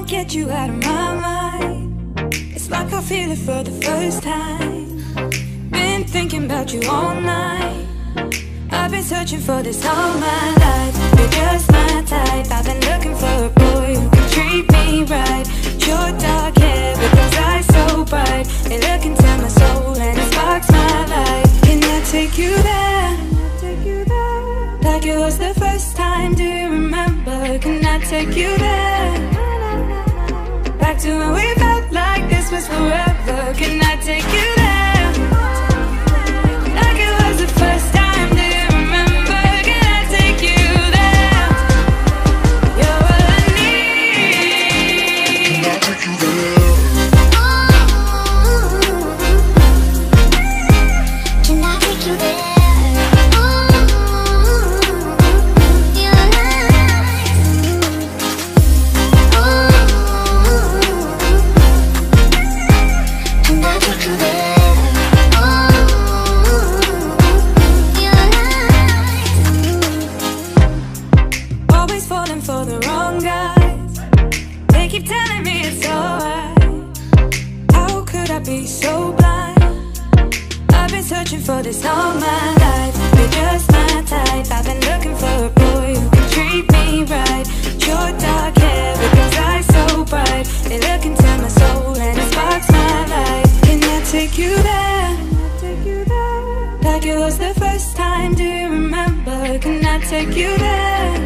Get you out of my mind. It's like I feel it for the first time. Been thinking about you all night. I've been searching for this all my life. You're just my type. I've been looking for a boy who can treat me right. Your dark hair with those eyes so bright. They look into my soul and it sparks my life. Can I take you there? Like it was the first time, do you remember? Can I take you there? Back to when we felt like this was forever. Can I take you there? Like it was the first time, do you remember? Can I take you there? You're all I need. Can I take you there? Can I take you there? For the wrong guys, they keep telling me it's alright. How could I be so blind? I've been searching for this all my life. You're just my type. I've been looking for a boy who can treat me right. Your dark hair with those eyes so bright. They look into my soul and it sparks my life. Can I take you there? Like it was the first time, do you remember? Can I take you there?